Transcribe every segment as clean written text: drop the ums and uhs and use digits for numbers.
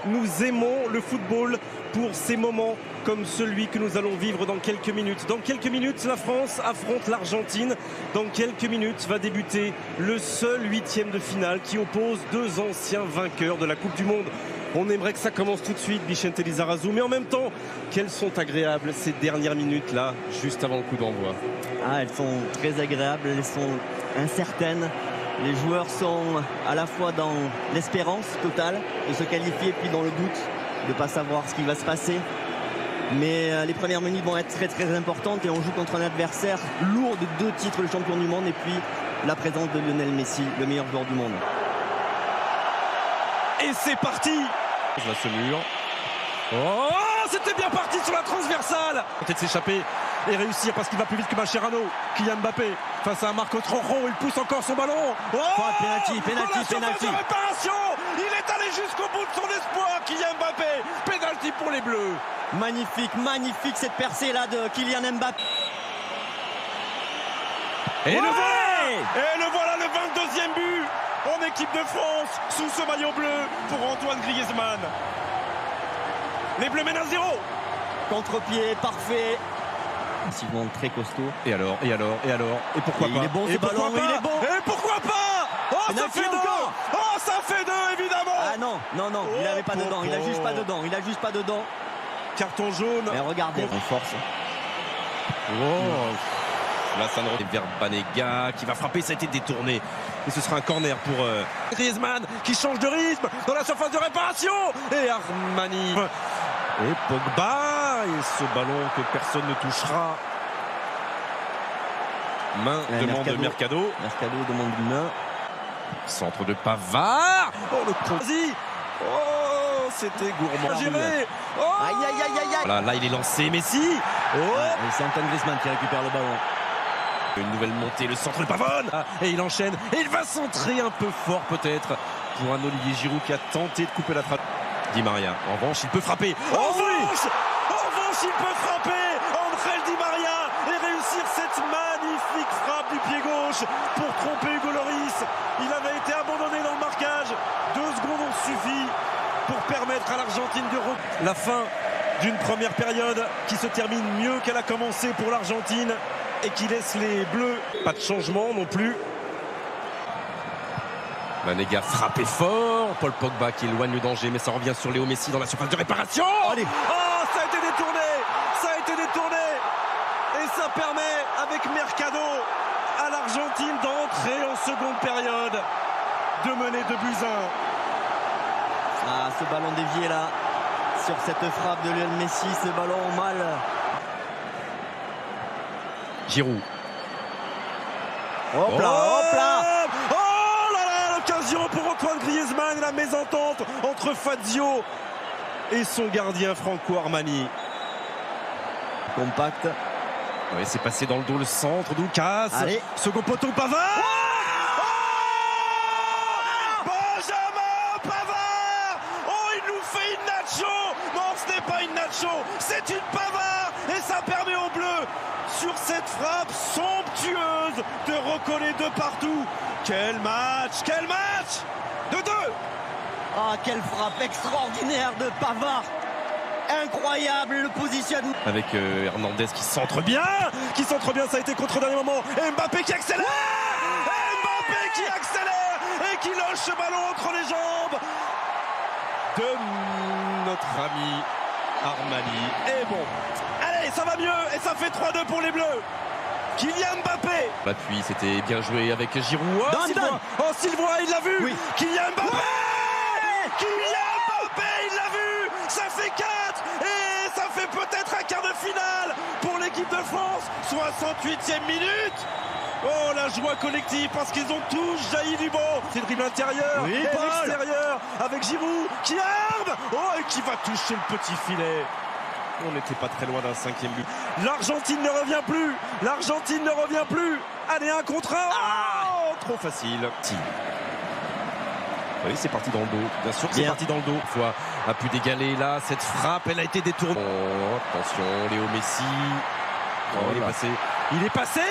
Nous aimons le football pour ces moments comme celui que nous allons vivre dans quelques minutes. Dans quelques minutes, la France affronte l'Argentine. Dans quelques minutes va débuter le seul huitième de finale qui oppose deux anciens vainqueurs de la Coupe du Monde. On aimerait que ça commence tout de suite, Vicente Lizarazu, mais en même temps, quelles sont agréables ces dernières minutes-là, juste avant le coup d'envoi. Elles sont très agréables, elles sont incertaines. Les joueurs sont à la fois dans l'espérance totale de se qualifier, puis dans le doute de ne pas savoir ce qui va se passer. Mais les premières minutes vont être très très importantes et on joue contre un adversaire lourd de 2 titres de champion du monde et puis la présence de Lionel Messi, le meilleur joueur du monde. Et c'est parti! Là, ce mur. Oh, c'était bien parti sur la transversale! Peut-être s'échapper et réussir parce qu'il va plus vite que Mascherano. Kylian Mbappé face à Marcos Rojo, il pousse encore son ballon. Oh, penalty. Réparation, il est allé jusqu'au bout de son espoir, Kylian Mbappé. Penalty pour les Bleus. Magnifique cette percée là de Kylian Mbappé. Et le voilà le 22e but en équipe de France sous ce maillot bleu pour Antoine Griezmann. Les Bleus mènent à 0. Contre-pied parfait. Très costaud. Et alors et pourquoi pas? Il est bon ce ballon, il est bon. Et pourquoi pas? Oh, ça fait 2. Oh, ça fait 2 évidemment. Ah non, il n'avait pas dedans, il a juste pas dedans, Carton jaune. Mais regardez, on force. Là, ça ne vers Banega qui va frapper, ça a été détourné. Et ce sera un corner pour Griezmann qui change de rythme dans la surface de réparation. Et Armani. Et Pogba. Et ce ballon que personne ne touchera. Main demande Mercado. Mercado demande une main. Centre de Pavard. Oh, le croisi. Oh, c'était gourmand. Géré. Oh, Aïe. Là, il est lancé. Messi. Oh. C'est Antoine Griezmann qui récupère le ballon. Une nouvelle montée, le centre de Pavone. Et il enchaîne. Et il va centrer un peu fort peut-être pour un Olivier Giroud qui a tenté de couper la trappe. Di Maria. En revanche, il peut frapper. En revanche, il peut frapper. Angel Di Maria et réussir cette magnifique frappe du pied gauche pour tromper Hugo Lloris. Il avait été abandonné dans le marquage. 2 secondes ont suffi pour permettre à l'Argentine de la fin d'une première période qui se termine mieux qu'elle a commencé pour l'Argentine et qui laisse les Bleus. Pas de changement non plus. Banega frappé fort. Paul Pogba qui éloigne le danger, mais ça revient sur Léo Messi dans la surface de réparation. Allez. Oh, ça a été détourné. Et ça permet, avec Mercado, à l'Argentine d'entrer en seconde période, de mener 2 buts 1. Ce ballon dévié là, sur cette frappe de Lionel Messi, ce ballon mal. Giroud. Hop là. Oh là là, l'occasion pour Antoine Griezmann et la mésentente entre Fazio et son gardien Franco Armani. Compact. Oui, c'est passé dans le dos le centre d'Oucas. Second poteau Pavard. Benjamin Pavard. Oh, il nous fait une nacho. Non, ce n'est pas une nacho, c'est une Pavard. Et ça permet aux Bleus, sur cette frappe somptueuse, de recoller de partout. Quel match 2-2. Quelle frappe extraordinaire de Pavard. Incroyable le positionnement. Avec Hernandez qui centre bien, ça a été contre au dernier moment. Et Mbappé qui accélère. Et qui loge ce ballon entre les jambes de notre ami Armani. Et bon, allez, ça va mieux et ça fait 3-2 pour les Bleus. Kylian Mbappé. L'appui, c'était bien joué avec Giroud. Sylvain, il l'a vu. Oui. Kylian Mbappé. Il l'a vu. Ça fait 4 et ça fait peut-être un quart de finale pour l'équipe de France. 68e minute. Oh, la joie collective parce qu'ils ont tous jailli du banc. C'est le dribble intérieur et l'extérieur avec Giroud qui arme. Oh, et qui va toucher le petit filet. On n'était pas très loin d'un 5e but. L'Argentine ne revient plus. Allez, 1 contre 1. Oh, trop facile. Oui, c'est parti dans le dos. Bien sûr que c'est parti dans le dos. Une fois a pu d'égaler là. Cette frappe, elle a été détournée. Oh, attention, Léo Messi. Il est passé,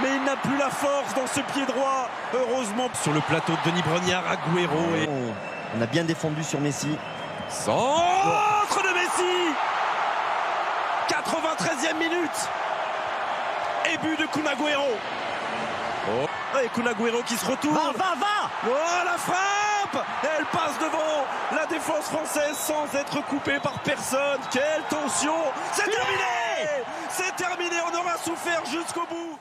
mais il n'a plus la force dans ce pied droit. Heureusement, sur le plateau de Denis Brognard, Agüero. On a bien défendu sur Messi. Centre de Messi. 93e minute. Et but de Kun Agüero. Oh, et Kun Agüero qui se retourne. Va. Oh, la frappe. Elle passe devant la défense française sans être coupée par personne. Quelle tension. C'est terminé. C'est terminé. On aura souffert jusqu'au bout.